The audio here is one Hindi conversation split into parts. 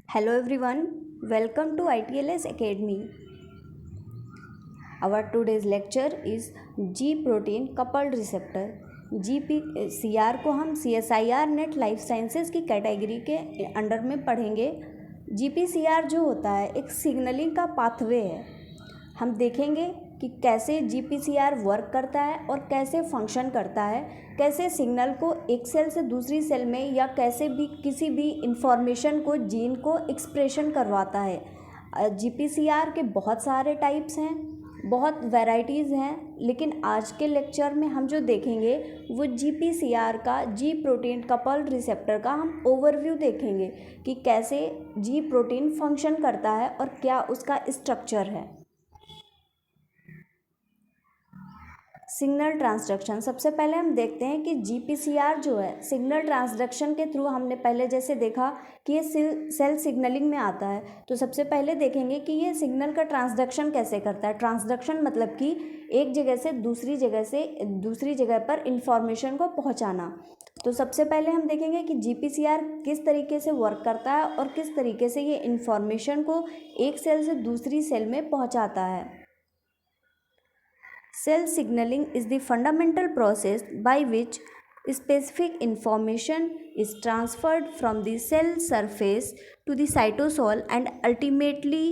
Hello everyone, welcome to ITLS Academy. Our today's lecture is G protein coupled receptor. GPCR को हम CSIR नेट लाइफ साइंसेज की कैटेगरी के अंडर में पढ़ेंगे। GPCR जो होता है एक सिग्नलिंग का पाथवे है। हम देखेंगे कि कैसे GPCR वर्क करता है और कैसे फंक्शन करता है, कैसे सिग्नल को एक सेल से दूसरी सेल में या कैसे भी किसी भी इंफॉर्मेशन को जीन को एक्सप्रेशन करवाता है। GPCR के बहुत सारे टाइप्स हैं, बहुत वैरायटीज़ हैं, लेकिन आज के लेक्चर में हम जो देखेंगे वो GPCR का जी प्रोटीन कपल्ड रिसेप्टर का हम ओवरव्यू देखेंगे कि कैसे जी प्रोटीन फंक्शन करता है और क्या उसका स्ट्रक्चर है। सिग्नल ट्रांसडक्शन, सबसे पहले हम देखते हैं कि GPCR जो है सिग्नल ट्रांसडक्शन के थ्रू, हमने पहले जैसे देखा कि ये सेल सिग्नलिंग में आता है, तो सबसे पहले देखेंगे कि ये सिग्नल का ट्रांसडक्शन कैसे करता है। ट्रांसडक्शन मतलब कि एक जगह से दूसरी जगह पर इंफॉर्मेशन को पहुंचाना। तो सबसे पहले हम देखेंगे कि GPCR किस तरीके से वर्क करता है और किस तरीके से ये इंफॉर्मेशन को एक सेल से दूसरी सेल में पहुँचाता है। Cell signaling is the fundamental process by which specific information is transferred from the cell surface to the cytosol and ultimately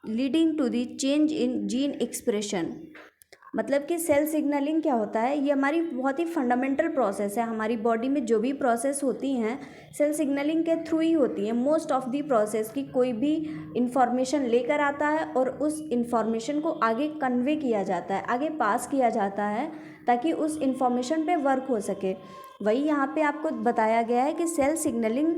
leading to the change in gene expression। मतलब कि सेल सिग्नलिंग क्या होता है, ये हमारी बहुत ही फंडामेंटल प्रोसेस है। हमारी बॉडी में जो भी प्रोसेस होती हैं सेल सिग्नलिंग के थ्रू ही होती है। मोस्ट ऑफ दी प्रोसेस की कोई भी इंफॉर्मेशन लेकर आता है और उस इंफॉर्मेशन को आगे कन्वे किया जाता है, आगे पास किया जाता है ताकि उस इंफॉर्मेशन पे वर्क हो सके। वही यहाँ पे आपको बताया गया है कि cell signalling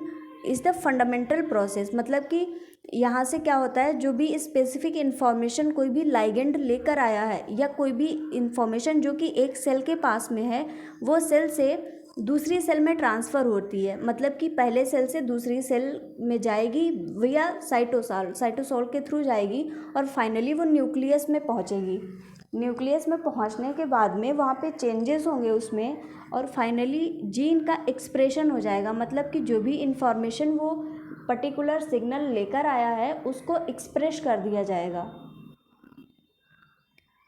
is the fundamental process. मतलब कि यहाँ से क्या होता है, जो भी स्पेसिफिक इन्फॉर्मेशन कोई भी लाइगेंड लेकर आया है या कोई भी इन्फॉर्मेशन जो कि एक सेल के पास में है वो सेल से दूसरी सेल में ट्रांसफ़र होती है। मतलब कि पहले सेल से दूसरी सेल में जाएगी विया साइटोसोल के थ्रू जाएगी और फाइनली वो न्यूक्लियस में पहुँचेगी। न्यूक्लियस में पहुँचने के बाद में वहाँ पे चेंजेस होंगे उसमें और फाइनली जीन का एक्सप्रेशन हो जाएगा। मतलब कि जो भी इंफॉर्मेशन वो पर्टिकुलर सिग्नल लेकर आया है उसको एक्सप्रेस कर दिया जाएगा।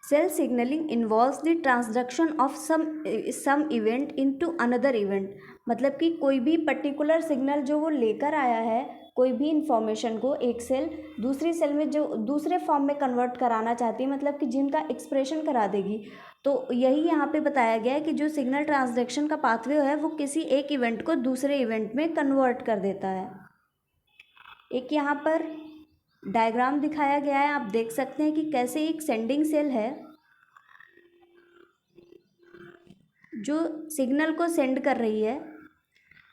Cell signalling involves the transduction of some event into another event. मतलब कि कोई भी पर्टिकुलर सिग्नल जो वो लेकर आया है, कोई भी इंफॉर्मेशन को एक सेल दूसरी सेल में जो दूसरे फॉर्म में कन्वर्ट कराना चाहती है, मतलब कि जिनका एक्सप्रेशन करा देगी। तो यही यहाँ पे बताया गया है कि जो सिग्नल ट्रांसडक्शन का पाथवे है वो किसी एक इवेंट को दूसरे इवेंट में कन्वर्ट कर देता है। एक यहाँ पर डायग्राम दिखाया गया है, आप देख सकते हैं कि कैसे एक सेंडिंग सेल है जो सिग्नल को सेंड कर रही है।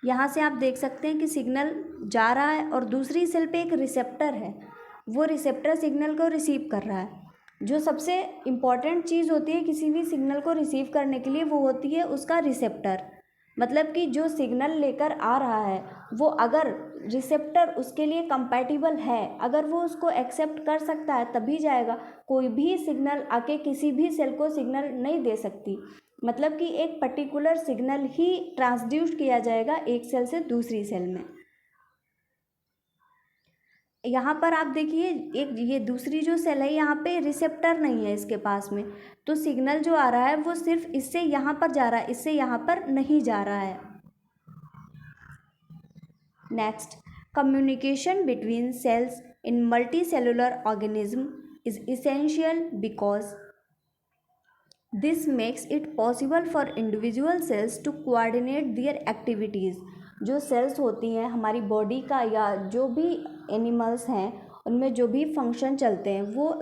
यहाँ से आप देख सकते हैं कि सिग्नल जा रहा है और दूसरी सेल पे एक रिसेप्टर है, वो रिसेप्टर सिग्नल को रिसीव कर रहा है। जो सबसे इम्पॉर्टेंट चीज़ होती है किसी भी सिग्नल को रिसीव करने के लिए वो होती है उसका रिसेप्टर। मतलब कि जो सिग्नल लेकर आ रहा है वो अगर रिसेप्टर उसके लिए कंपैटिबल है, अगर वो उसको एक्सेप्ट कर सकता है तभी जाएगा। कोई भी सिग्नल आके किसी भी सेल को सिग्नल नहीं दे सकती। मतलब कि एक पर्टिकुलर सिग्नल ही ट्रांसड्यूस किया जाएगा एक सेल से दूसरी सेल में। यहाँ पर आप देखिए एक ये दूसरी जो सेल है यहाँ पे रिसेप्टर नहीं है इसके पास में, तो सिग्नल जो आ रहा है वो सिर्फ इससे यहाँ पर जा रहा है, इससे यहाँ पर नहीं जा रहा है। Next, communication between cells in multicellular organism is essential because this makes it possible for individual cells to coordinate their activities. जो सेल्स होती हैं हमारी बॉडी का या जो भी एनिमल्स हैं उनमें जो भी फंक्शन चलते हैं वो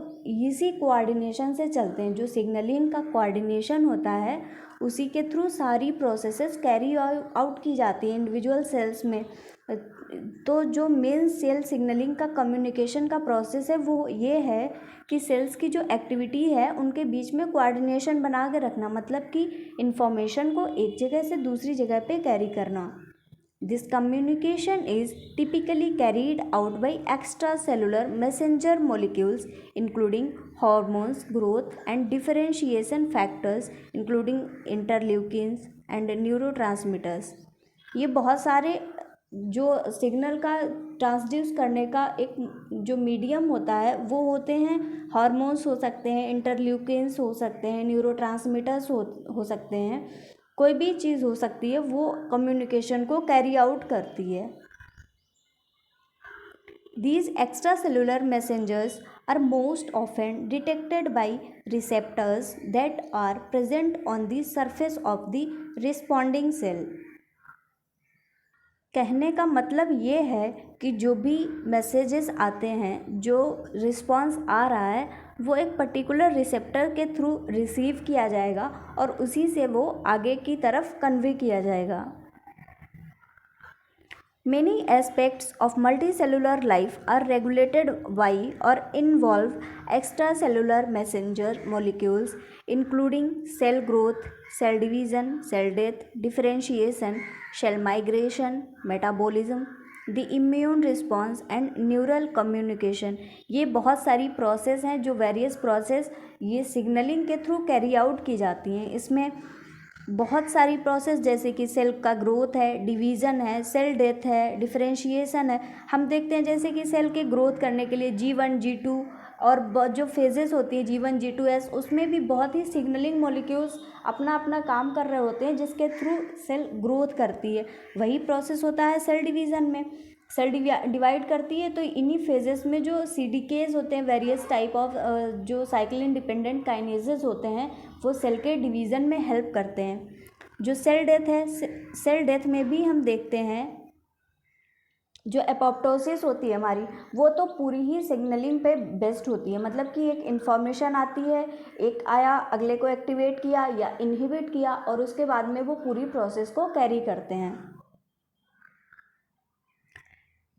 इसी कोऑर्डिनेशन से चलते हैं। जो सिग्नलिंग का कोऑर्डिनेशन होता है उसी के थ्रू सारी प्रोसेसेस कैरी आउट की जाती हैं इंडिविजुअल सेल्स में। तो जो मेन सेल सिग्नलिंग का कम्युनिकेशन का प्रोसेस है वो ये है कि सेल्स की जो एक्टिविटी है उनके बीच में कोऑर्डिनेशन बना के रखना, मतलब कि इंफॉर्मेशन को एक जगह से दूसरी जगह पे कैरी करना। This communication is typically carried out by extra cellular messenger molecules including hormones, growth and differentiation factors including interleukins and neurotransmitters. ये बहुत सारे जो सिग्नल का ट्रांसड्यूस करने का एक जो मीडियम होता है वो होते हैं हार्मोन्स, हो सकते हैं इंटरल्यूकिन्स, हो सकते हैं न्यूरोट्रांसमीटर्स, हो सकते हैं, कोई भी चीज़ हो सकती है, वो कम्युनिकेशन को कैरी आउट करती है। These extracellular messengers are most often detected by receptors that are present on the surface of the responding cell. कहने का मतलब ये है कि जो भी मैसेजेस आते हैं, जो रिस्पॉन्स आ रहा है, वो एक पर्टिकुलर रिसेप्टर के थ्रू रिसीव किया जाएगा और उसी से वो आगे की तरफ कन्वे किया जाएगा। Many aspects of multicellular life are regulated by or involve extracellular messenger molecules, including cell growth, cell division, cell death, differentiation, cell migration, metabolism, the immune response and neural communication। ये बहुत सारी प्रोसेस हैं जो वेरियस प्रोसेस ये सिग्नलिंग के थ्रू कैरी आउट की जाती हैं। इसमें बहुत सारी प्रोसेस जैसे कि सेल का ग्रोथ है, डिवीज़न है, सेल डेथ है, डिफरेंशिएशन है। हम देखते हैं जैसे कि सेल के ग्रोथ करने के लिए G1 G2 और जो फेजेस होती है G1 G2S, उसमें भी बहुत ही सिग्नलिंग मॉलिक्यूल्स अपना अपना काम कर रहे होते हैं जिसके थ्रू सेल ग्रोथ करती है। वही प्रोसेस होता है सेल डिवीज़न में, सेल डिवाइड करती है। तो इन्हीं फेजेस में जो CDKs होते हैं, वेरियस टाइप ऑफ जो साइक्लिन डिपेंडेंट काइनेजेस होते हैं, वो सेल के डिवीज़न में हेल्प करते हैं। जो सेल डेथ है, सेल डेथ में भी हम देखते हैं जो एपोप्टोसिस होती है हमारी, वो तो पूरी ही सिग्नलिंग पे बेस्ड होती है। मतलब कि एक इन्फॉर्मेशन आती है, एक आया, अगले को एक्टिवेट किया या इनहिबिट किया और उसके बाद में वो पूरी प्रोसेस को कैरी करते हैं।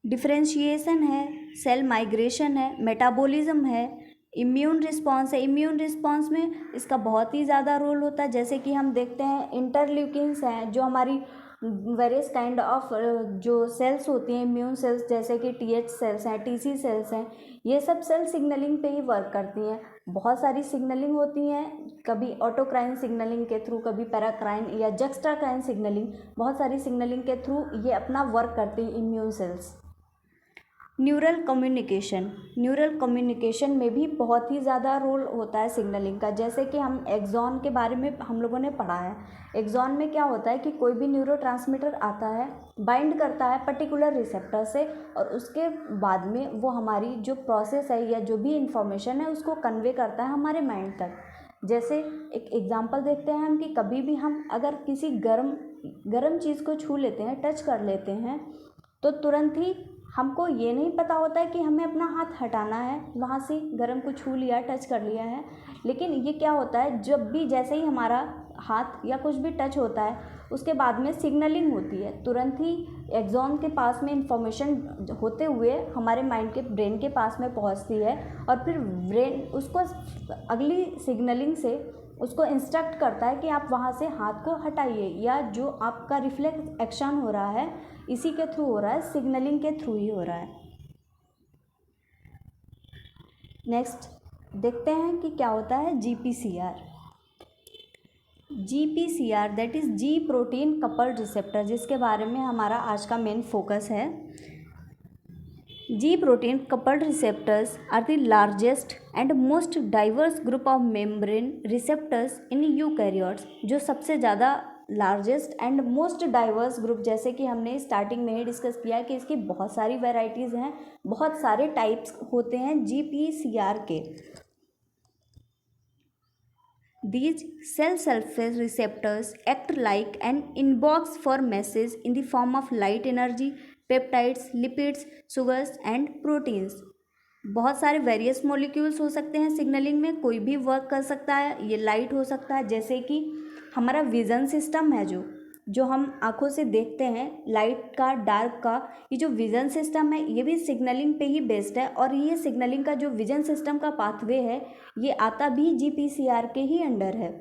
डिफरेंशिएशन है, सेल माइग्रेशन है, मेटाबॉलिज्म है, इम्यून रिस्पॉन्स है। इम्यून रिस्पॉन्स में इसका बहुत ही ज़्यादा रोल होता है। जैसे कि हम देखते हैं इंटरल्यूकिन्स हैं जो हमारी वेरियस काइंड ऑफ जो सेल्स होती हैं, इम्यून सेल्स, जैसे कि TH सेल्स हैं, TC सेल्स हैं, ये सब सेल सिग्नलिंग पे ही वर्क करती हैं। बहुत सारी सिग्नलिंग होती हैं, कभी ऑटोक्राइन सिग्नलिंग के थ्रू, कभी पैराक्राइन या जक्स्ट्राक्राइन सिग्नलिंग, बहुत सारी सिग्नलिंग के थ्रू ये अपना वर्क करती हैं immune cells. Neural communication, neural communication में भी बहुत ही ज़्यादा रोल होता है सिग्नलिंग का। जैसे कि हम एक्सॉन के बारे में हम लोगों ने पढ़ा है। एक्सॉन में क्या होता है कि कोई भी न्यूरोट्रांसमीटर आता है, बाइंड करता है पर्टिकुलर रिसेप्टर से और उसके बाद में वो हमारी जो प्रोसेस है या जो भी इंफॉर्मेशन है उसको कन्वे करता है हमारे माइंड तक। जैसे एक एग्जांपल देखते हैं हम कि कभी भी हम अगर किसी गर्म चीज़ को छू लेते हैं, टच कर लेते हैं, तो तुरंत ही हमको ये नहीं पता होता है कि हमें अपना हाथ हटाना है, वहाँ से गर्म को छू लिया, टच कर लिया है। लेकिन ये क्या होता है, जब भी जैसे ही हमारा हाथ या कुछ भी टच होता है उसके बाद में सिग्नलिंग होती है, तुरंत ही एक्सॉन के पास में इंफॉर्मेशन होते हुए हमारे माइंड के ब्रेन के पास में पहुँचती है और फिर ब्रेन उसको अगली सिग्नलिंग से उसको इंस्ट्रक्ट करता है कि आप वहाँ से हाथ को हटाइए, या जो आपका रिफ्लेक्स एक्शन हो रहा है इसी के थ्रू हो रहा है, सिग्नलिंग के थ्रू ही हो रहा है। नेक्स्ट देखते हैं कि क्या होता है GPCR। GPCR that is ji protein coupled receptor, जिसके बारे में हमारा आज का मेन फोकस है। G protein coupled receptors are the largest and most diverse group of membrane receptors in eukaryotes। जो सबसे ज़्यादा largest and most diverse group, जैसे कि हमने स्टार्टिंग में ही डिस्कस किया कि इसकी बहुत सारी वेराइटीज़ हैं, बहुत सारे टाइप्स होते हैं GPCR के। These cell surface receptors act like an inbox for messages in the form of light energy, peptides, lipids, sugars and proteins. बहुत सारे वेरियस मॉलिक्यूल्स हो सकते हैं सिग्नलिंग में, कोई भी वर्क कर सकता है। ये लाइट हो सकता है, जैसे कि हमारा विज़न सिस्टम है जो हम आँखों से देखते हैं, लाइट का, डार्क का, ये जो विज़न सिस्टम है ये भी सिग्नलिंग पे ही बेस्ड है। और ये सिग्नलिंग का जो विज़न सिस्टम का पाथवे है ये आता भी GPCR के ही अंडर है।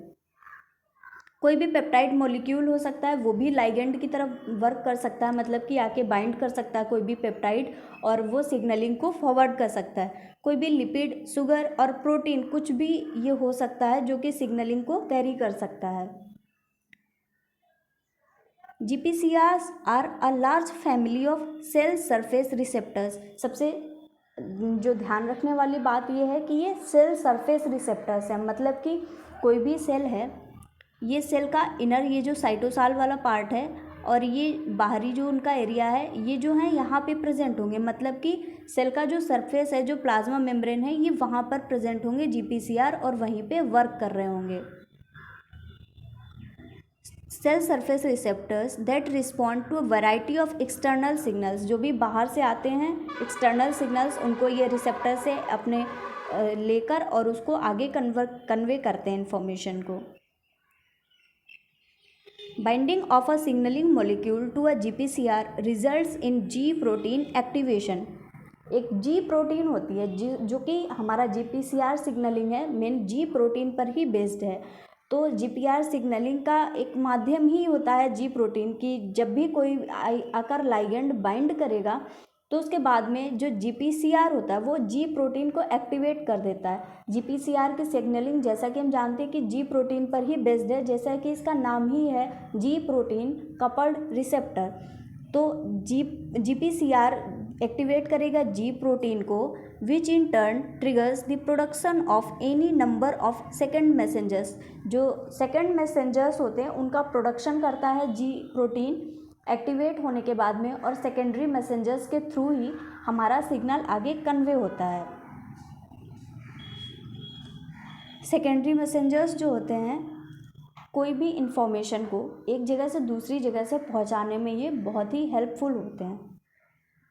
कोई भी पेप्टाइड मॉलिक्यूल हो सकता है, वो भी लाइगेंड की तरफ वर्क कर सकता है, मतलब कि आके बाइंड कर सकता है कोई भी पेप्टाइड और वो सिग्नलिंग को फॉरवर्ड कर सकता है। कोई भी लिपिड, शुगर और प्रोटीन, कुछ भी ये हो सकता है जो कि सिग्नलिंग को कैरी कर सकता है। GPCRs are a large family of cell surface receptors। सबसे जो ध्यान रखने वाली बात ये है कि ये सेल सरफेस रिसेप्टर्स हैं, मतलब कि कोई भी सेल है, ये सेल का इनर ये जो साइटोसॉल वाला पार्ट है और ये बाहरी जो उनका एरिया है, ये जो है यहाँ पे प्रेजेंट होंगे, मतलब कि सेल का जो सरफेस है, जो प्लाज्मा मेम्ब्रेन है, ये वहाँ पर प्रेजेंट होंगे GPCR और वहीं पे वर्क कर रहे होंगे। Cell surface receptors that respond to a variety of external signals, जो भी बाहर से आते हैं एक्सटर्नल सिग्नल्स, उनको ये रिसेप्टर से अपने लेकर और उसको आगे कन्वे करते हैं इन्फॉर्मेशन को। Binding of a signalling molecule to a GPCR results in G protein activation. एक G प्रोटीन होती है जो कि हमारा GPCR सिग्नलिंग है, मेन G प्रोटीन पर ही बेस्ड है। तो GPR सिग्नलिंग का एक माध्यम ही होता है G प्रोटीन की। जब भी कोई आकर लाइगेंड बाइंड करेगा तो उसके बाद में जो GPCR होता है वो G प्रोटीन को एक्टिवेट कर देता है। GPCR की सिग्नलिंग जैसा कि हम जानते हैं कि G प्रोटीन पर ही बेस्ड है, जैसा कि इसका नाम ही है G प्रोटीन कपल्ड रिसेप्टर। तो GPCR एक्टिवेट करेगा G प्रोटीन को, which in turn triggers the production of any number of second messengers. जो सेकेंड मैसेंजर्स होते हैं उनका प्रोडक्शन करता है G प्रोटीन एक्टिवेट होने के बाद में, और सेकेंडरी मैसेंजर्स के थ्रू ही हमारा सिग्नल आगे कन्वे होता है। सेकेंडरी मैसेंजर्स जो होते हैं, कोई भी इंफॉर्मेशन को एक जगह से दूसरी जगह से पहुंचाने में ये बहुत ही हेल्पफुल होते हैं।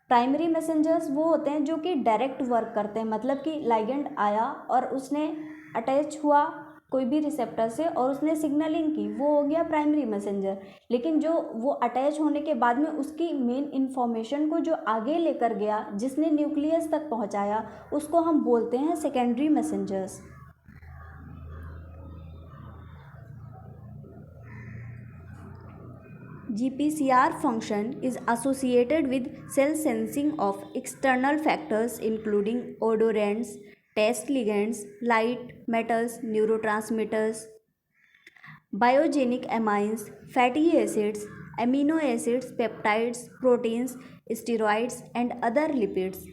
प्राइमरी मैसेंजर्स वो होते हैं जो कि डायरेक्ट वर्क करते हैं, मतलब कि लाइगेंड आया और उसने अटैच हुआ कोई भी रिसेप्टर से और उसने सिग्नलिंग की, वो हो गया प्राइमरी मैसेंजर। लेकिन जो वो अटैच होने के बाद में उसकी मेन इन्फॉर्मेशन को जो आगे लेकर गया, जिसने न्यूक्लियस तक पहुंचाया, उसको हम बोलते हैं secondary messengers. GPCR function is associated with cell sensing of external factors including odorants, test ligands, light, metals, neurotransmitters, biogenic amines, fatty acids, amino acids, peptides, proteins, steroids and other lipids।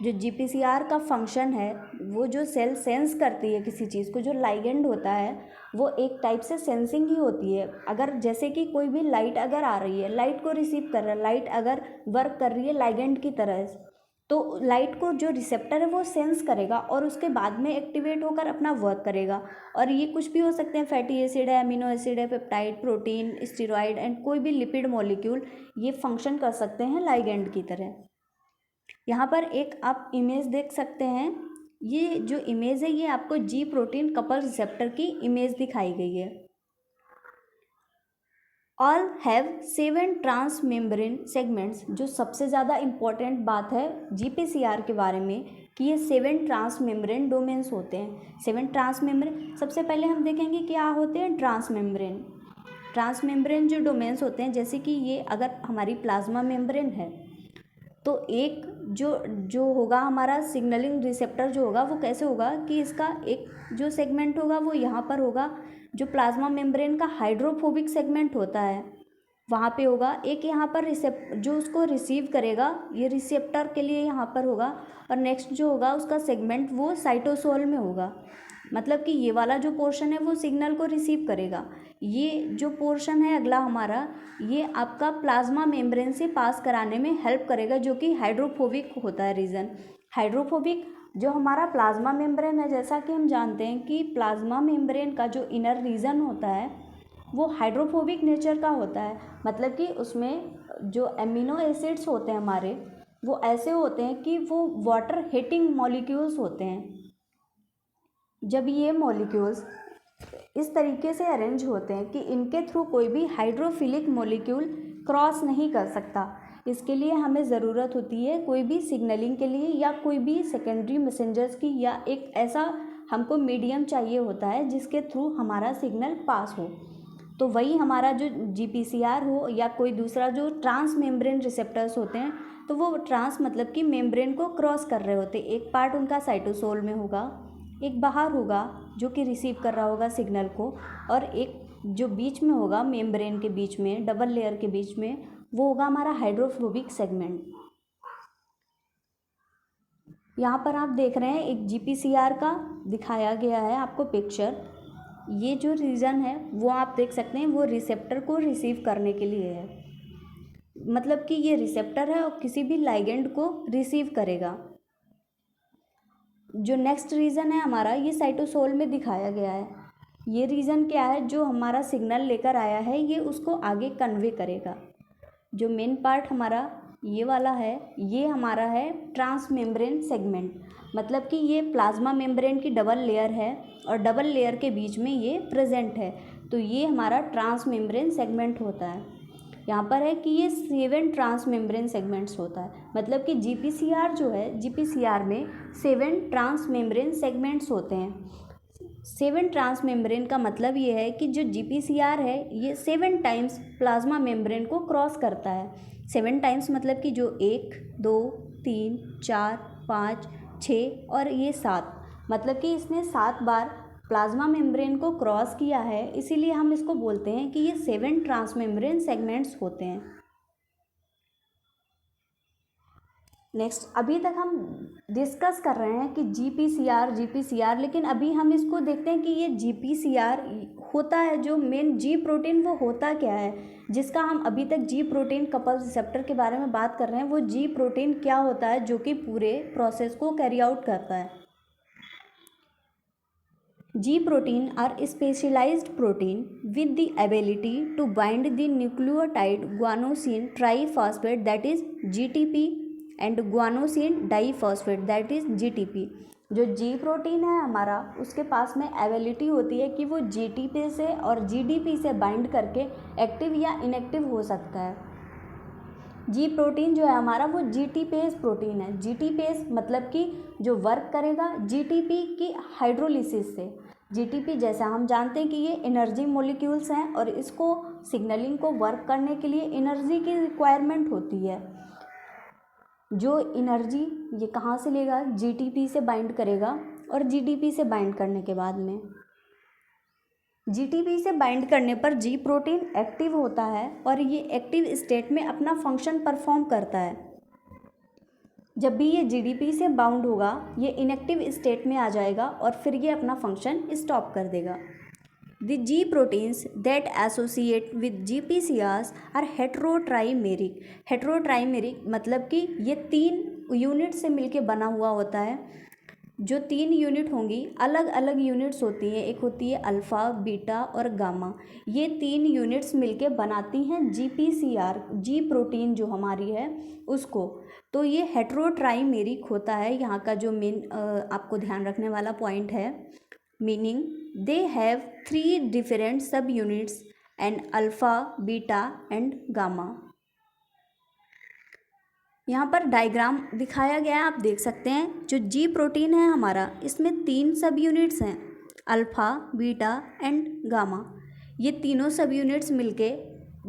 जो GPCR का फंक्शन है, वो जो सेल सेंस करती है किसी चीज़ को, जो लाइगेंड होता है वो एक टाइप से सेंसिंग ही होती है। अगर जैसे कि कोई भी लाइट अगर आ रही है, लाइट को रिसीव कर रहा है, लाइट अगर वर्क कर रही है लाइगेंड की तरह, तो लाइट को जो रिसेप्टर है वो सेंस करेगा और उसके बाद में एक्टिवेट होकर अपना वर्क करेगा। और ये कुछ भी हो सकते हैं, फैटी एसिड है, अमीनो एसिड है, पेप्टाइड, प्रोटीन, स्टेरॉइड एंड कोई भी लिपिड मॉलिक्यूल, ये फंक्शन कर सकते हैं लाइगेंड की तरह। यहाँ पर एक आप इमेज देख सकते हैं, ये जो इमेज है ये आपको G प्रोटीन कपल रिसेप्टर की इमेज दिखाई गई है। All have 7 transmembrane segments. जो सबसे ज़्यादा इम्पॉर्टेंट बात है GPCR के बारे में कि ये 7 ट्रांसमेम्ब्रेन डोमेन्स होते हैं। 7 ट्रांसमेम्ब्रेन, सबसे पहले हम देखेंगे क्या होते हैं ट्रांसमेम्ब्रेन। ट्रांसमेम्ब्रेन जो डोमेन्स होते हैं, जैसे कि ये अगर हमारी प्लाज्मा मेम्ब्रेन है तो एक जो होगा हमारा सिग्नलिंग रिसेप्टर जो होगा वो कैसे होगा कि इसका एक जो सेगमेंट होगा वो यहाँ पर होगा, जो प्लाज्मा मेम्ब्रेन का हाइड्रोफोबिक सेगमेंट होता है वहाँ पे होगा। एक यहाँ पर जो उसको रिसीव करेगा, ये रिसेप्टर के लिए यहाँ पर होगा, और नेक्स्ट जो होगा उसका सेगमेंट वो साइटोसोल में होगा। मतलब कि ये वाला जो पोर्शन है वो सिग्नल को रिसीव करेगा। ये जो पोर्शन है अगला हमारा, ये आपका प्लाज्मा मेम्ब्रेन से पास कराने में हेल्प करेगा, जो कि हाइड्रोफोबिक होता है रीजन। हाइड्रोफोबिक जो हमारा प्लाज्मा मेम्ब्रेन है, जैसा कि हम जानते हैं कि प्लाज्मा मेम्ब्रेन का जो इनर रीजन होता है वो हाइड्रोफोबिक नेचर का होता है। मतलब कि उसमें जो एमिनो एसिड्स होते हैं हमारे, वो ऐसे होते हैं कि वो वाटर हीटिंग मॉलिक्यूल्स होते हैं। जब ये मॉलिक्यूल्स इस तरीके से अरेंज होते हैं कि इनके थ्रू कोई भी हाइड्रोफिलिक मॉलिक्यूल क्रॉस नहीं कर सकता, इसके लिए हमें ज़रूरत होती है कोई भी सिग्नलिंग के लिए या कोई भी सेकेंडरी मैसेंजर्स की, या एक ऐसा हमको मीडियम चाहिए होता है जिसके थ्रू हमारा सिग्नल पास हो। तो वही हमारा जो GPCR हो या कोई दूसरा जो ट्रांस मेम्ब्रेन रिसेप्टर्स होते हैं, तो वो ट्रांस मतलब कि मेम्ब्रेन को क्रॉस कर रहे होते हैं। एक पार्ट उनका साइटोसोल में होगा, एक बाहर होगा जो कि रिसीव कर रहा होगा सिग्नल को, और एक जो बीच में होगा मेम्ब्रेन के बीच में, डबल लेयर के बीच में, वो होगा हमारा हाइड्रोफोबिक सेगमेंट। यहाँ पर आप देख रहे हैं एक GPCR का दिखाया गया है आपको पिक्चर। ये जो रीजन है वो आप देख सकते हैं, वो रिसेप्टर को रिसीव करने के लिए है, मतलब कि ये रिसेप्टर है और किसी भी लाइगेंड को रिसीव करेगा। जो नेक्स्ट रीजन है हमारा, ये साइटोसोल में दिखाया गया है। ये रीजन क्या है, जो हमारा सिग्नल लेकर आया है ये उसको आगे कन्वे करेगा। जो मेन पार्ट हमारा ये वाला है, ये हमारा है ट्रांस मेम्ब्रेन सेगमेंट, मतलब कि ये प्लाज्मा मेम्ब्रेन की डबल लेयर है और डबल लेयर के बीच में ये प्रेजेंट है, तो ये हमारा ट्रांस मेम्ब्रेन सेगमेंट होता है। यहाँ पर है कि ये 7 ट्रांस मेम्ब्रेन सेगमेंट्स होता है, मतलब कि GPCR जो है, GPCR में 7 ट्रांस मेम्ब्रेन सेगमेंट्स होते हैं। 7 ट्रांस मेम्ब्रेन का मतलब ये है कि जो GPCR है ये 7 टाइम्स प्लाज्मा मेम्ब्रेन को क्रॉस करता है। 7 टाइम्स मतलब कि जो 1 2 3 4 5 6 और ये 7, मतलब कि इसने 7 बार प्लाज्मा मेम्ब्रेन को क्रॉस किया है, इसीलिए हम इसको बोलते हैं कि ये 7 ट्रांस मेम्ब्रेन सेगमेंट्स होते हैं। नेक्स्ट, अभी तक हम डिस्कस कर रहे हैं कि GPCR, लेकिन अभी हम इसको देखते हैं कि ये GPCR होता है, जो मेन G प्रोटीन वो होता क्या है, जिसका हम अभी तक G प्रोटीन कपल रिसेप्टर के बारे में बात कर रहे हैं। वो G प्रोटीन क्या होता है जो कि पूरे प्रोसेस को कैरी आउट करता है। G protein are specialized protein with the ability to bind the nucleotide guanosine triphosphate that is GTP and guanosine diphosphate that is GTP। जो G प्रोटीन है हमारा, उसके पास में एबिलिटी होती है कि वो GTP से और GDP से बाइंड करके एक्टिव या इनएक्टिव हो सकता है। G प्रोटीन जो है हमारा वो GTPase प्रोटीन है। GTPase मतलब कि जो वर्क करेगा GTP की हाइड्रोलिसिस से। GTP जैसा हम जानते हैं कि ये एनर्जी मॉलिक्यूल्स हैं और इसको सिग्नलिंग को वर्क करने के लिए एनर्जी की रिक्वायरमेंट होती है। जो एनर्जी ये कहाँ से लेगा, GTP से बाइंड करेगा और GTP से बाइंड करने के बाद में GTP से बाइंड करने पर G प्रोटीन एक्टिव होता है और ये एक्टिव स्टेट में अपना फंक्शन परफॉर्म करता है। जब भी ये GDP से बाउंड होगा ये इनएक्टिव स्टेट में आ जाएगा और फिर ये अपना फंक्शन स्टॉप कर देगा। The G proteins that associate with GPCRs are heterotrimeric। heterotrimeric मतलब कि ये 3 यूनिट से मिलके बना हुआ होता है। जो 3 यूनिट होंगी, अलग अलग यूनिट्स होती हैं, एक होती है अल्फ़ा, बीटा और गामा। ये 3 यूनिट्स मिलके बनाती हैं GPCR, G प्रोटीन जो हमारी है उसको। तो ये हेट्रोट्राइमेरिक होता है। यहाँ का जो मेन आपको ध्यान रखने वाला पॉइंट है, meaning they have 3 different subunits and alpha, beta and gamma। यहाँ पर डायग्राम दिखाया गया है, आप देख सकते हैं। जो G प्रोटीन है हमारा, इसमें 3 सब यूनिट्स हैं, अल्फ़ा, बीटा एंड गामा। ये तीनों सब यूनिट्स मिलके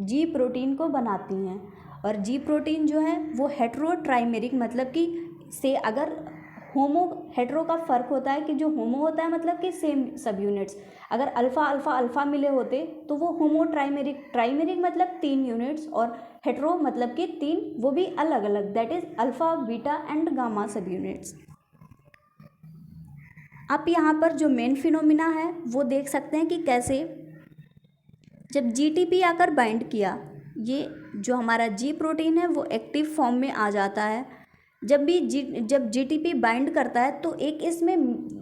G प्रोटीन को बनाती हैं। और G प्रोटीन जो है वो हेट्रोट्राइमेरिक मतलब कि से अगर हेट्रो का फ़र्क होता है कि जो होमो होता है मतलब कि सेम सब यूनिट्स। अगर अल्फ़ा अल्फ़ा अल्फ़ा मिले होते तो वो होमो ट्राइमेरिक, ट्राइमेरिक मतलब 3 यूनिट्स, और हेट्रो मतलब कि 3 वो भी अलग अलग, that is alpha, beta and gamma सब यूनिट्स। आप यहाँ पर जो मेन फिनोमिना है वो देख सकते हैं कि कैसे जब GTP आकर बाइंड किया, ये जो हमारा G प्रोटीन है वो एक्टिव फॉर्म में आ जाता है। जब GTP बाइंड करता है तो एक इसमें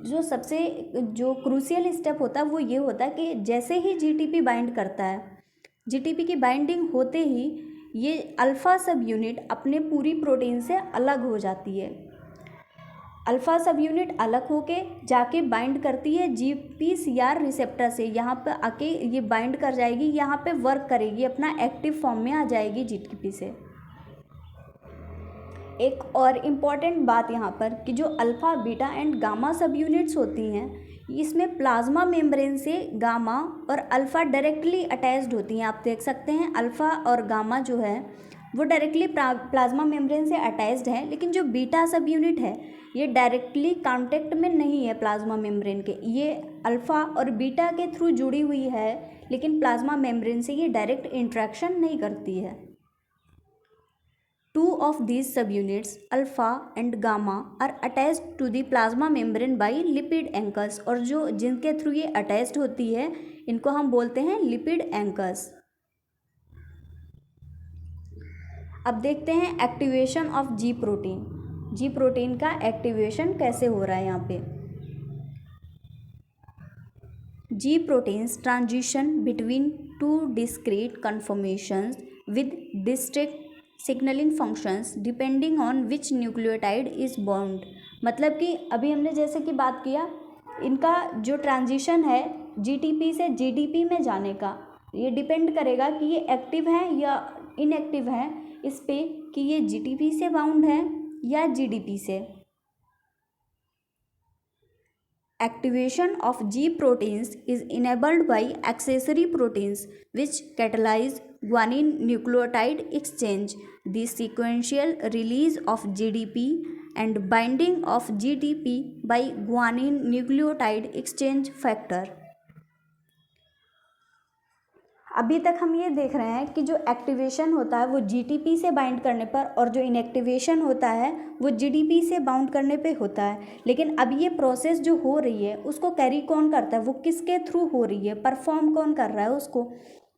जो सबसे जो क्रूशियल स्टेप होता है वो ये होता है कि जैसे ही GTP बाइंड करता है, GTP की बाइंडिंग होते ही ये अल्फ़ा सब यूनिट अपने पूरी प्रोटीन से अलग हो जाती है। अल्फ़ा सब यूनिट अलग होके जाके बाइंड करती है GPCR रिसेप्टर से। यहाँ पे आके ये बाइंड कर जाएगी, यहाँ पे वर्क करेगी, अपना एक्टिव फॉर्म में आ जाएगी GTP से। एक और इम्पॉर्टेंट बात यहाँ पर कि जो अल्फ़ा, बीटा एंड गामा सब यूनिट्स होती हैं, इसमें प्लाज्मा मेम्ब्रेन से गामा और अल्फ़ा डायरेक्टली अटैच्ड होती हैं। आप देख सकते हैं अल्फ़ा और गामा जो है वो डायरेक्टली प्लाज्मा मेम्ब्रेन से अटैच्ड है, लेकिन जो बीटा सब यूनिट है ये डायरेक्टली कांटेक्ट में नहीं है प्लाज्मा मेम्ब्रेन के, ये अल्फ़ा और बीटा के थ्रू जुड़ी हुई है, लेकिन प्लाज्मा मेम्ब्रेन से ये डायरेक्ट इंट्रैक्शन नहीं करती है। Two of these subunits, alpha and gamma, are attached to the plasma membrane by lipid anchors, और जो जिनके थ्रू ये अटैच्ड होती है इनको हम बोलते हैं लिपिड एंकर्स। अब देखते हैं activation of G protein. G protein का एक्टिवेशन कैसे हो रहा है यहाँ पे। G proteins transition between two discrete conformations with district signalling functions depending on which nucleotide is bound. मतलब कि अभी हमने जैसे कि बात किया, इनका जो ट्रांजिशन है जीटीपी से जीडीपी में जाने का, ये डिपेंड करेगा कि ये एक्टिव है या इनएक्टिव है इस पे, कि ये जीटीपी से बाउंड है या जीडीपी से। Activation of G proteins is enabled by accessory proteins which catalyze guanine nucleotide exchange, the sequential release of GDP and binding of GDP by guanine nucleotide exchange factor। अभी तक हम ये देख रहे हैं कि जो एक्टिवेशन होता है वो जीटीपी से बाइंड करने पर, और जो इनएक्टिवेशन होता है वो जीडीपी से बाउंड करने पे होता है। लेकिन अब ये प्रोसेस जो हो रही है उसको कैरी कौन करता है, वो किसके थ्रू हो रही है, परफॉर्म कौन कर रहा है उसको।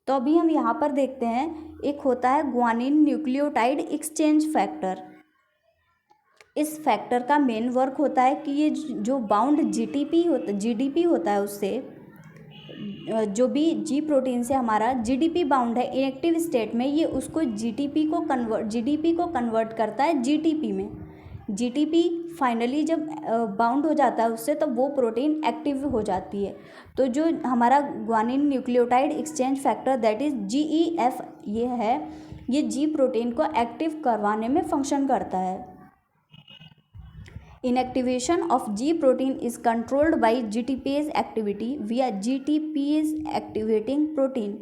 तो अभी हम यहाँ पर देखते हैं, एक होता है ग्वानिन न्यूक्लियोटाइड एक्सचेंज फैक्टर। इस फैक्टर का मेन वर्क होता है कि ये जो बाउंड जीडीपी होता है उससे, जो भी जी प्रोटीन से हमारा जीडीपी बाउंड है इनएक्टिव स्टेट में, ये उसको जीडीपी को कन्वर्ट करता है जीटीपी में। जीटीपी फाइनली जब बाउंड हो जाता है उससे, तब वो प्रोटीन एक्टिव हो जाती है। तो जो हमारा guanine nucleotide exchange factor that is GEF ये है, ये जी प्रोटीन को एक्टिव करवाने में फंक्शन करता है। Inactivation of G protein is controlled by GTPase activity via GTPase activating protein।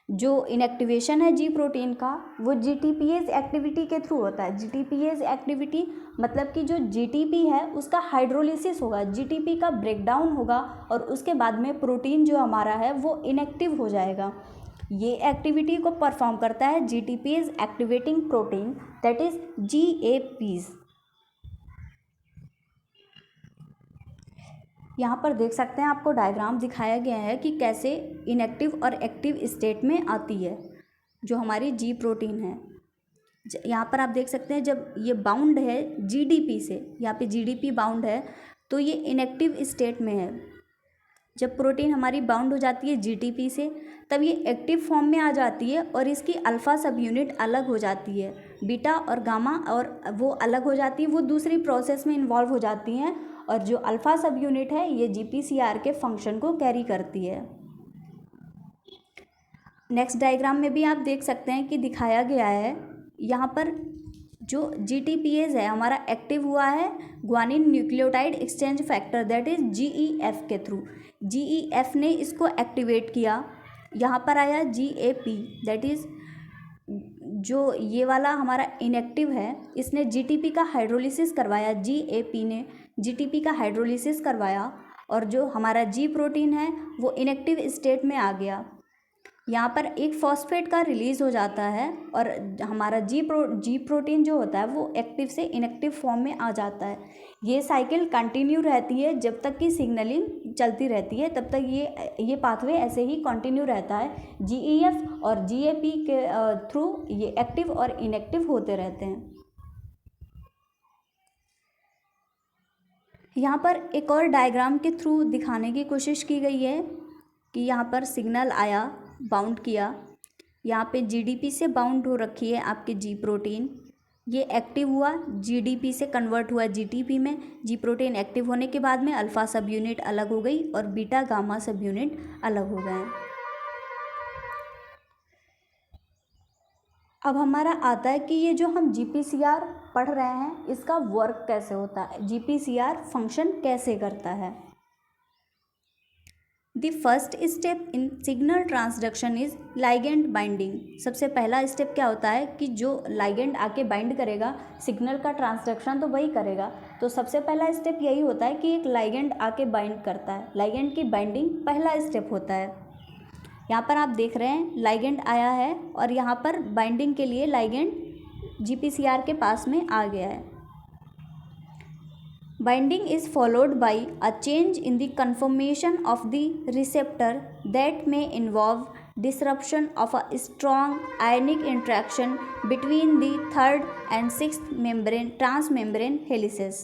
जो इनएक्टिवेशन है जी प्रोटीन का वो जीटीपीएज एक्टिविटी के थ्रू होता है। जीटीपीएज एक्टिविटी मतलब कि जो जीटीपी है उसका हाइड्रोलिसिस होगा, जीटीपी का ब्रेकडाउन होगा और उसके बाद में प्रोटीन जो हमारा है वो इनएक्टिव हो जाएगा। ये एक्टिविटी को परफॉर्म करता है जीटीपीएज एक्टिवेटिंग प्रोटीन दैट इज जीएपीज। यहाँ पर देख सकते हैं, आपको डायग्राम दिखाया गया है कि कैसे इनएक्टिव और एक्टिव स्टेट में आती है जो हमारी जी प्रोटीन है। यहाँ पर आप देख सकते हैं जब ये बाउंड है जीडीपी से, यहाँ पे जीडीपी बाउंड है तो ये इनएक्टिव स्टेट में है। जब प्रोटीन हमारी बाउंड हो जाती है जीटीपी से तब ये एक्टिव फॉर्म में आ जाती है और इसकी अल्फ़ा सब यूनिट अलग हो जाती है, बीटा और गामा, और वो अलग हो जाती है, वो दूसरी प्रोसेस में इन्वॉल्व हो जाती हैं। और जो अल्फ़ा सब यूनिट है ये जीपीसीआर के फंक्शन को कैरी करती है। नेक्स्ट डायग्राम में भी आप देख सकते हैं कि दिखाया गया है, यहाँ पर जो जीटीपीएज है हमारा एक्टिव हुआ है guanine nucleotide exchange factor that is GEF के थ्रू। जीईएफ ने इसको एक्टिवेट किया, यहाँ पर आया जीएपी दैट इज़ जो ये वाला हमारा इनएक्टिव है, इसने जीटीपी का हाइड्रोलिसिस करवाया, जीएपी ने जीटीपी का हाइड्रोलिसिस करवाया और जो हमारा जी प्रोटीन है वो इनएक्टिव स्टेट में आ गया। यहाँ पर एक फॉस्फेट का रिलीज़ हो जाता है और हमारा जी प्रोटीन जो होता है वो एक्टिव से इनएक्टिव फॉर्म में आ जाता है। ये साइकिल कंटिन्यू रहती है जब तक कि सिग्नलिंग चलती रहती है, तब तक ये पाथवे ऐसे ही कंटिन्यू रहता है। जीईएफ और जीएपी के थ्रू ये एक्टिव और इनएक्टिव होते रहते हैं। यहाँ पर एक और डायग्राम के थ्रू दिखाने की कोशिश की गई है कि यहाँ पर सिग्नल आया, बाउंड किया, यहाँ पे जीडीपी से बाउंड हो रखी है आपके जी प्रोटीन, ये एक्टिव हुआ, जीडीपी से कन्वर्ट हुआ जीटीपी में। जी प्रोटीन एक्टिव होने के बाद में अल्फ़ा सब यूनिट अलग हो गई और बीटा गामा सब यूनिट अलग हो गए। अब हमारा आता है कि ये जो हम जीपीसीआर पढ़ रहे हैं इसका वर्क कैसे होता है, जीपीसीआर फंक्शन कैसे करता है। The first step in signal transduction is ligand binding. सबसे पहला स्टेप क्या होता है कि जो लाइगेंड आके बाइंड करेगा, सिग्नल का ट्रांसडक्शन तो वही करेगा। तो सबसे पहला स्टेप यही होता है कि एक लाइगेंड आके बाइंड करता है। लाइगेंड की बाइंडिंग पहला स्टेप होता है। यहाँ पर आप देख रहे हैं लाइगेंड आया है और यहाँ पर बाइंडिंग के लिए लाइगेंड GPCR के पास में आ गया है। Binding is followed by a change in the conformation of the receptor that may involve disruption of a strong ionic interaction between the third and sixth transmembrane helices।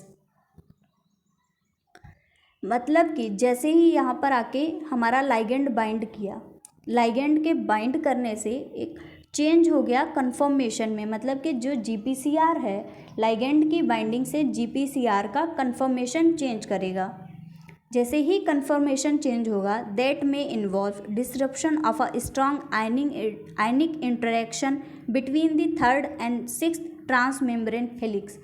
मतलब कि जैसे ही यहाँ पर आके हमारा लाइगेंड बाइंड किया, लाइगेंड के बाइंड करने से एक चेंज हो गया कन्फर्मेशन में। मतलब कि जो GPCR है, लाइगेंड की बाइंडिंग से GPCR का कन्फर्मेशन चेंज करेगा। जैसे ही कन्फर्मेशन चेंज होगा, दैट में involve disruption of a strong ionic interaction between the third and sixth transmembrane helix.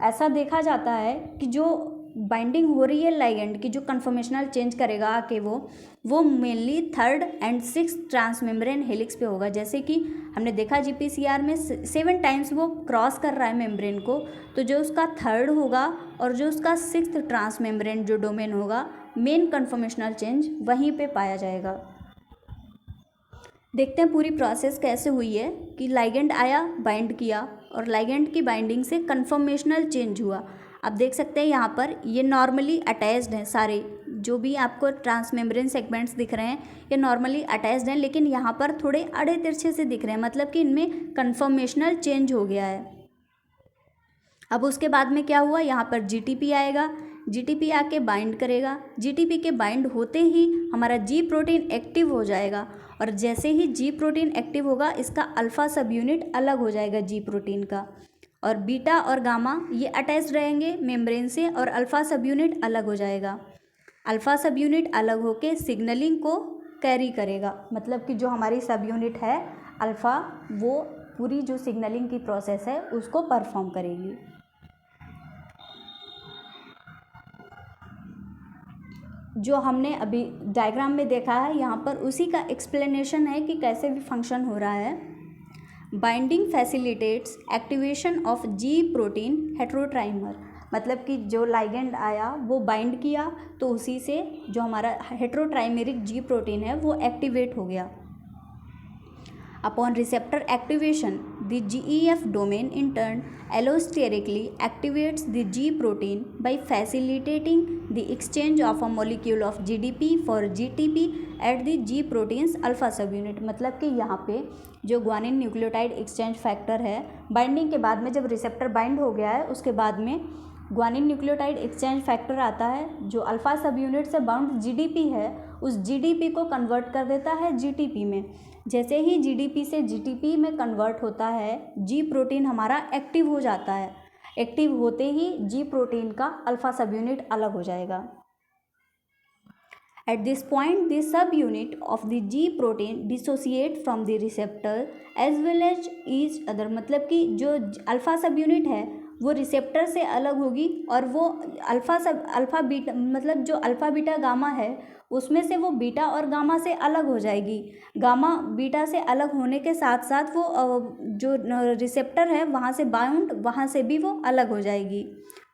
ऐसा देखा जाता है कि जो बाइंडिंग हो रही है लाइगेंड की, जो कन्फर्मेशनल चेंज करेगा आके वो mainly third and sixth transmembrane helix पे होगा। जैसे कि हमने देखा GPCR में 7 टाइम्स वो क्रॉस कर रहा है मेम्ब्रेन को, तो जो उसका थर्ड होगा और जो उसका सिक्स्थ ट्रांसमेम्ब्रेन जो डोमेन होगा, मेन कन्फर्मेशनल चेंज वहीं पे पाया जाएगा। देखते हैं पूरी प्रोसेस कैसे हुई है कि लाइगेंड आया, बाइंड किया और लाइगेंड की बाइंडिंग से कन्फर्मेशनल चेंज हुआ। आप देख सकते हैं यहाँ पर ये नॉर्मली अटैच्ड हैं सारे, जो भी आपको ट्रांसमेम्ब्रेन सेगमेंट्स दिख रहे हैं ये नॉर्मली अटैच्ड हैं, लेकिन यहाँ पर थोड़े आड़े तिरछे से दिख रहे हैं, मतलब कि इनमें कन्फर्मेशनल चेंज हो गया है। अब उसके बाद में क्या हुआ, यहाँ पर GTP आएगा, GTP आके बाइंड करेगा। GTP के बाइंड होते ही हमारा G प्रोटीन एक्टिव हो जाएगा और जैसे ही G प्रोटीन एक्टिव होगा, इसका अल्फ़ा सब यूनिट अलग हो जाएगा G प्रोटीन का, और बीटा और गामा ये अटैच रहेंगे मेम्ब्रेन से और अल्फ़ा सब यूनिट अलग हो जाएगा। अल्फ़ा सब यूनिट अलग होके सिग्नलिंग को कैरी करेगा। मतलब कि जो हमारी सब यूनिट है अल्फ़ा, वो पूरी जो सिग्नलिंग की प्रोसेस है उसको परफॉर्म करेगी। जो हमने अभी डायग्राम में देखा है, यहाँ पर उसी का एक्सप्लेनेशन है कि कैसे भी फंक्शन हो रहा है। Binding facilitates activation of G protein heterotrimer. मतलब कि जो लाइगेंड आया वो बाइंड किया तो उसी से जो हमारा हेट्रोट्राइमेरिक G प्रोटीन है वो एक्टिवेट हो गया। Upon receptor activation the GEF domain in turn allosterically activates the G protein by facilitating the exchange of a molecule of GDP for GTP at the G proteins alpha subunit। मतलब कि यहाँ पे जो ग्वानिन न्यूक्लियोटाइड एक्सचेंज फैक्टर है, बाइंडिंग के बाद में जब रिसेप्टर बाइंड हो गया है उसके बाद में ग्वानिन न्यूक्लियोटाइड एक्सचेंज फैक्टर आता है जो अल्फ़ा सब यूनिट से बाउंड GDP है, उस GDP को कन्वर्ट कर देता है GTP में। जैसे ही GDP से GTP में कन्वर्ट होता है, G प्रोटीन हमारा एक्टिव हो जाता है। एक्टिव होते ही G प्रोटीन का अल्फ़ा सब यूनिट अलग हो जाएगा। At this point, the subunit of the G protein dissociate from the receptor as well as each other। मतलब कि जो अल्फ़ा सब यूनिट है वो रिसेप्टर से अलग होगी और वो अल्फ़ा बीटा, मतलब जो अल्फ़ा बीटा गामा है उसमें से वो बीटा और गामा से अलग हो जाएगी। गामा बीटा से अलग होने के साथ साथ वो जो रिसेप्टर है वहाँ से बाउंड, वहाँ से भी वो अलग हो जाएगी।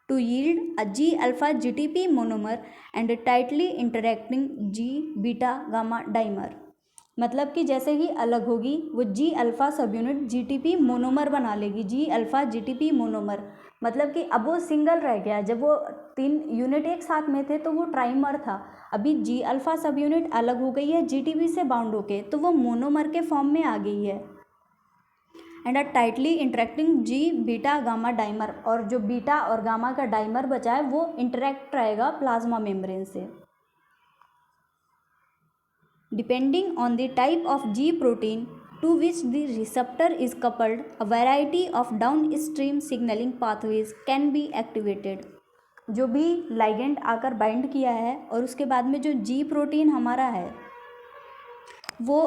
To yield a G alpha GTP monomer and tightly interacting G beta gamma dimer. मतलब कि जैसे ही अलग होगी वो G alpha subunit GTP monomer बना लेगी, G अल्फ़ा GTP मोनोमर। मतलब कि अब वो सिंगल रह गया, जब वो 3 यूनिट एक साथ में थे तो वो ट्राइमर था, अभी G अल्फ़ा सब यूनिट अलग हो गई है GTP से बाउंड होके, तो वो मोनोमर के फॉर्म में आ गई है। And a tightly interacting G beta gamma dimer, और जो बीटा और गामा का डाइमर बचा है वो इंटरेक्ट रहेगा प्लाज्मा मेम्ब्रेन से। Depending on the type of G protein to which the receptor is coupled, a variety of downstream signaling pathways can be activated। जो भी लाइगेंड आकर बाइंड किया है और उसके बाद में जो G प्रोटीन हमारा है वो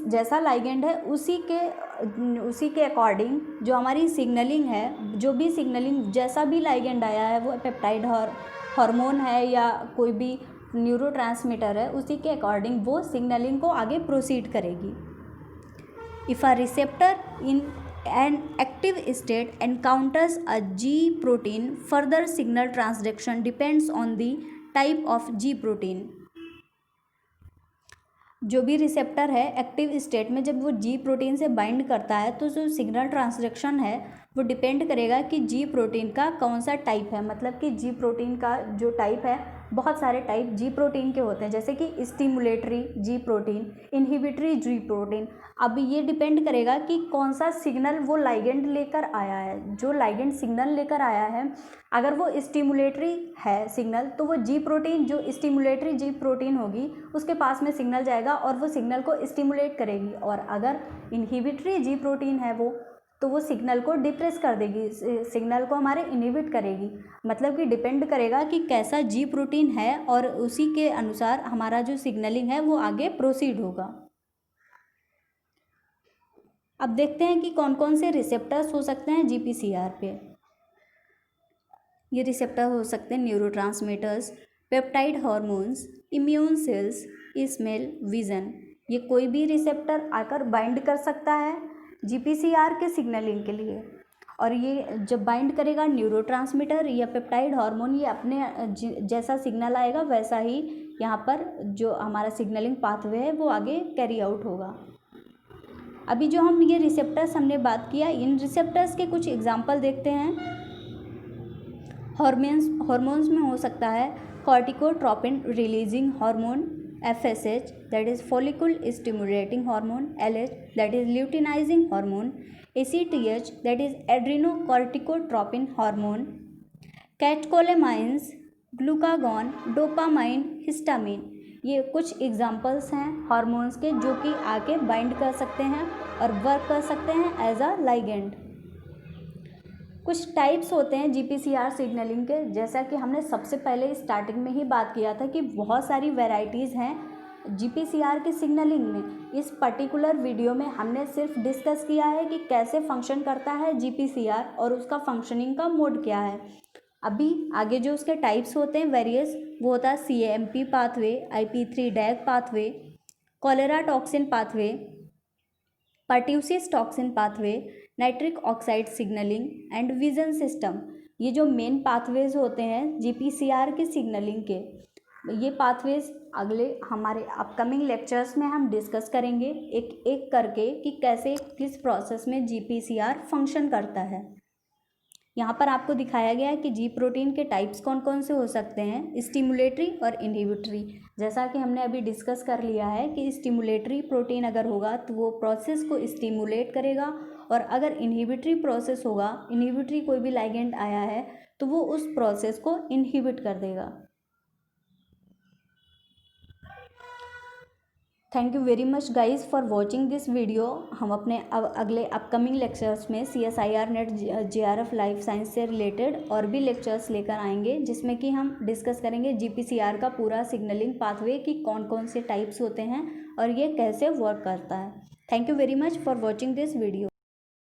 जैसा लाइगेंड है उसी के अकॉर्डिंग जो हमारी सिग्नलिंग है, जो भी सिग्नलिंग जैसा भी लाइगेंड आया है, वो पेप्टाइड हार्मोन है या कोई भी न्यूरोट्रांसमीटर है उसी के अकॉर्डिंग वो सिग्नलिंग को आगे प्रोसीड करेगी। If a receptor in an active state encounters a ji protein, further signal transduction depends on the type of G protein. जो भी रिसेप्टर है एक्टिव स्टेट में जब वो जी प्रोटीन से बाइंड करता है तो जो सिग्नल ट्रांसडक्शन है वो डिपेंड करेगा कि जी प्रोटीन का कौन सा टाइप है। मतलब कि जी प्रोटीन का जो टाइप है, बहुत सारे टाइप जी प्रोटीन के होते हैं, जैसे कि स्टिमुलेटरी जी प्रोटीन, इनहिबिटरी जी प्रोटीन। अब ये डिपेंड करेगा कि कौन सा सिग्नल वो लाइगेंड लेकर आया है। जो लाइगेंड सिग्नल लेकर आया है, अगर वो स्टिमुलेटरी है सिग्नल, तो वो जी प्रोटीन, जो स्टिमुलेटरी जी प्रोटीन होगी उसके पास में सिग्नल जाएगा और वो सिग्नल को स्टिमुलेट करेगी। और अगर इनहिबिटरी जी प्रोटीन है तो वो सिग्नल को डिप्रेस कर देगी, सिग्नल को हमारे इनहिबिट करेगी। मतलब कि डिपेंड करेगा कि कैसा जी प्रोटीन है और उसी के अनुसार हमारा जो सिग्नलिंग है वो आगे प्रोसीड होगा। अब देखते हैं कि कौन कौन से रिसेप्टर्स हो सकते हैं जीपीसीआर पे। ये रिसेप्टर हो सकते हैं neurotransmitters, peptide hormones, immune cells, smell, vision. ये कोई भी रिसेप्टर आकर बाइंड कर सकता है जीपीसीआर के सिग्नलिंग के लिए। और ये जब बाइंड करेगा न्यूरोट्रांसमीटर या पेप्टाइड हार्मोन, ये अपने जैसा सिग्नल आएगा वैसा ही यहाँ पर जो हमारा सिग्नलिंग पाथवे है वो आगे कैरी आउट होगा। अभी जो हम ये रिसेप्टर्स हमने बात किया, इन रिसेप्टर्स के कुछ एग्जाम्पल देखते हैं। हार्मोन्स में हो सकता है corticotropin releasing hormone, FSH that is follicle stimulating hormone, LH that is luteinizing hormone, ACTH that is adrenocorticotropin hormone, catecholamines, glucagon, dopamine, histamine. ये कुछ एग्जाम्पल्स हैं हार्मोन्स के जो कि आके बाइंड कर सकते हैं और वर्क कर सकते हैं एज अ लाइगेंड। कुछ टाइप्स होते हैं जीपीसीआर सिग्नलिंग के, जैसा कि हमने सबसे पहले स्टार्टिंग में ही बात किया था कि बहुत सारी वैरायटीज़ हैं जीपीसीआर के सिग्नलिंग में। इस पर्टिकुलर वीडियो में हमने सिर्फ डिस्कस किया है कि कैसे फंक्शन करता है जीपीसीआर और उसका फंक्शनिंग का मोड क्या है। अभी आगे जो उसके टाइप्स होते हैं वेरियस, वो होता है CAMP pathway, IP3 डैग pathway, cholera toxin pathway, pertussis toxin pathway, nitric oxide signalling and vision system. ये जो मेन पाथवेज होते हैं जीपीसीआर के सिग्नलिंग के, ये पाथवेज अगले हमारे अपकमिंग लेक्चर्स में हम डिस्कस करेंगे एक एक करके कि कैसे किस प्रोसेस में जीपीसीआर फंक्शन करता है। यहाँ पर आपको दिखाया गया है कि जी प्रोटीन के टाइप्स कौन कौन से हो सकते हैं, स्टिमुलेटरी और इनहिबिटरी। जैसा कि हमने अभी डिस्कस कर लिया है कि स्टिमुलेटरी प्रोटीन अगर होगा तो वो प्रोसेस को स्टिमुलेट करेगा, और अगर इनहिबिटरी प्रोसेस होगा, इनहिबिटरी कोई भी लाइगेंड आया है तो वो उस प्रोसेस को इनहिबिट कर देगा। Thank you very much guys for watching this video. हम अपने अगले अपकमिंग लेक्चर्स में CSIR net JRF life science से रिलेटेड और भी लेक्चर्स लेकर आएंगे, जिसमें कि हम डिस्कस करेंगे जीपीसीआर का पूरा सिग्नलिंग पाथवे कि कौन कौन से टाइप्स होते हैं और ये कैसे वर्क करता है। Thank you very much for watching this video.